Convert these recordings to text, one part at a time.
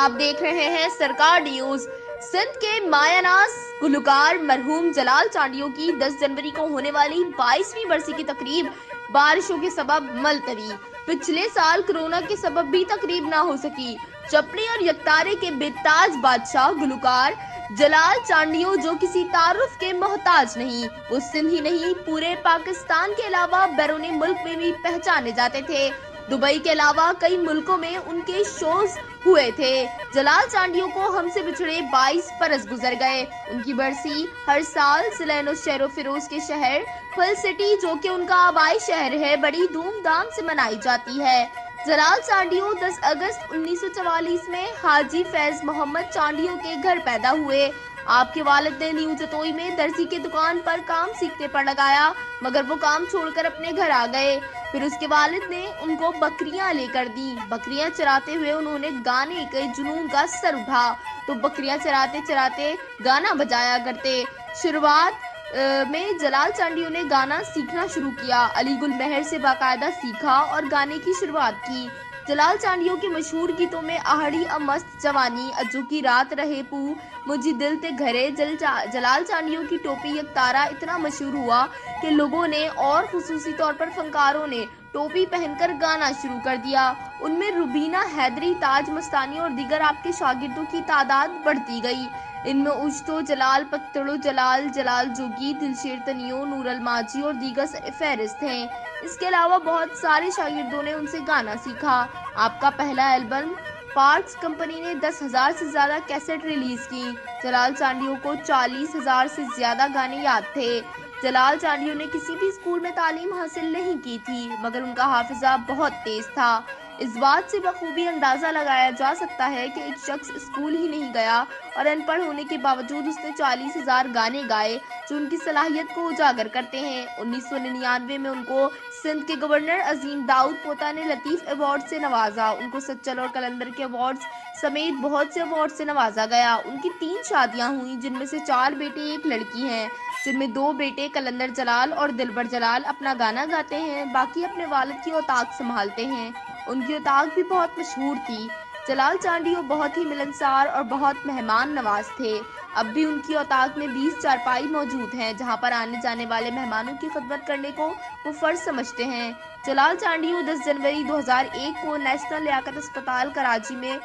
आप देख रहे हैं सरकार न्यूज। सिंध के मायानाज गुलकार मरहूम जलाल चांडियो की 10 जनवरी को होने वाली 22वीं बरसी की तकरीब बारिशों के सबब मुलतवी। पिछले साल कोरोना के सबब भी तकरीब ना हो सकी। चपड़ी और यकतारे के बेताज बादशाह गुलकार जलाल चांडियो जो किसी तारुफ के मोहताज नहीं, वो सिंध ही नहीं पूरे पाकिस्तान के अलावा बैरूनी मुल्क में भी पहचाने जाते थे। दुबई के अलावा कई मुल्कों में उनके शोज हुए थे। जलाल चांडियो को हमसे बिछड़े 22 बरस गुजर गए। उनकी बरसी हर साल जिला शेरो फिरोज के शहर फुल सिटी, जो कि उनका आबाई शहर है, बड़ी धूमधाम से मनाई जाती है। जलाल चांडियो 10 अगस्त 1944 में हाजी फैज मोहम्मद चांडियो के घर पैदा हुए। आपके वालिद ने न्यू जतोई में दर्जी की दुकान पर काम सीखने पर लगाया, मगर वो काम छोड़कर अपने घर आ गए। फिर उसके वालिद ने उनको बकरियां लेकर दी। बकरियां चराते हुए उन्होंने गाने के जुनून का सर उठा, तो बकरियां चराते चराते गाना बजाया करते। शुरुआत में जलाल चांडियो ने गाना सीखना शुरू किया। अली गुल मेहर से बाकायदा सीखा और गाने की शुरुआत की। जलाल चांडियो के मशहूर गीतों में आहड़ी अ मस्त जवानी, अज्जू की रात रहे पू, मुझी दिल ते घरे। जलाल चांडियो की टोपी यकतारा इतना मशहूर हुआ कि लोगों ने और खुसूसी तौर पर फनकारों ने टोपी पहनकर गाना शुरू कर दिया। उनमें रुबीना हैदरी, ताज मस्तानी और दीगर आपके शागिर्दों की तादाद बढ़ती गई। इनमें उश्तो जलाल, पत्तड़ो जलाल, जलाल जोगी, दिलशेर तनियो, नूरल माजी और दीगर फहरिस्त हैं। इसके अलावा बहुत सारे शागिर्दों ने उनसे गाना सीखा। आपका पहला एल्बम पार्क्स कंपनी ने 10,000 से ज्यादा कैसेट रिलीज की। जलाल चांडियो को 40,000 से ज्यादा गाने याद थे। जलाल चांडियो ने किसी भी स्कूल में तालीम हासिल नहीं की थी, मगर उनका हाफिजा बहुत तेज था। इस बात से बखूबी अंदाजा लगाया जा सकता है कि एक शख्स स्कूल ही नहीं गया और अनपढ़ होने के बावजूद उसने 40,000 गाने गाए, जो उनकी सलाहियत को उजागर करते हैं। 1999 में उनको सिंध के गवर्नर अजीम दाऊद पोता ने लतीफ अवार्ड से नवाजा। उनको सच्चर और कलंदर के अवार्ड समेत बहुत से अवार्ड से नवाजा गया। उनकी 3 शादियां हुई, जिनमें से 4 बेटे एक लड़की हैं, जिनमें 2 बेटे कलंदर जलाल और दिलबर जलाल अपना गाना गाते हैं, बाकी अपने वालिद की औताक संभालते हैं। उनकी औताक भी बहुत मशहूर थी। जलाल चांडियो बहुत ही मिलनसार और बहुत मेहमान नवाज थे। अब भी उनकी औताक में 20 चारपाई मौजूद हैं, जहां पर आने जाने वाले मेहमानों की खिदमत करने को वो फर्ज समझते हैं। जलाल चांडियो 10 जनवरी 2001 को नेशनल लियाकत अस्पताल कराची में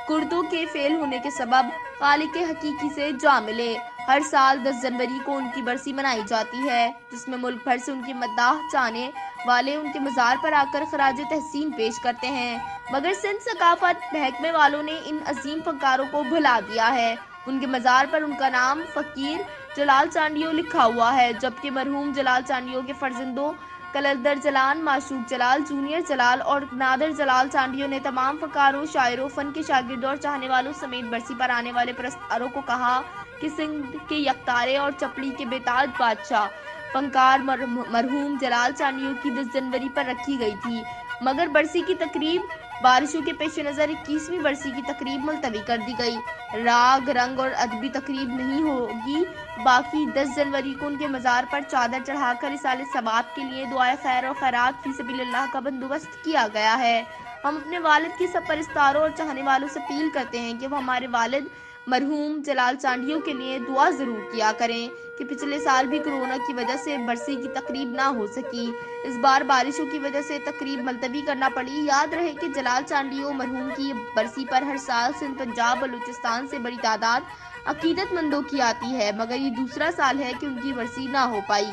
गुर्दों के फेल होने के सबब खालिक हकीकी से जा मिले। हर साल 10 जनवरी को उनकी बरसी मनाई जाती है, जिसमें मुल्क भर से उनकी मद्दाह चाहने वाले उनके मज़ार पर आकर खराज तहसीन पेश करते हैं। मगर सिंध सकाफत महकमे वालों ने इन अजीम फनकारों को भुला दिया है। उनके मज़ार पर उनका नाम फ़कीर जलाल चांडियो लिखा हुआ है, जबकि मरहूम जलाल चांडियो के फर्जंदों कलंदर जलाल, माशूक जलाल, जूनियर जलाल और नादर जलाल चांडियो ने तमाम फनकारों, शायरों, फन के शागिर्दों और चाहने वालों समेत बरसी पर आने वाले परस्तारों को कहा कि सिंध के यकतारे और चपड़ी के बेताज बादशाह फनकार मरहूम जलाल चांडियो की 10 जनवरी पर रखी गई थी, मगर बरसी की तकरीब बारिशों के पेश नज़र 21वीं बरसी की तकरीब मुलतवी कर दी गई। राग, रंग और अदबी तकरीब नहीं होगी, बाकी 10 जनवरी को उनके मज़ार पर चादर चढ़ाकर इसाले सवाब के लिए दुआए खैर और खैरात फी सबिलिल्लाह का बंदोबस्त किया गया है। हम अपने वालिद की सब परस्तारों और चाहने वालों से अपील करते हैं कि वो हमारे वालिद मरहूम जलाल चांडियो के लिए दुआ ज़रूर किया करें कि पिछले साल भी कोरोना की वजह से बरसी की तकरीब ना हो सकी। इस बार बारिशों की वजह से तकरीब मुलतवी करना पड़ी। याद रहे कि जलाल चांडियो मरहूम की बरसी पर हर साल सिंध, पंजाब, बलूचिस्तान से बड़ी तादाद अकीदतमंदों की आती है, मगर ये दूसरा साल है कि उनकी बरसी ना हो पाई,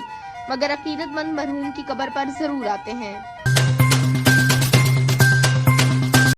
मगर अकीदतमंद मरहूम की कब्र पर ज़रूर आते हैं।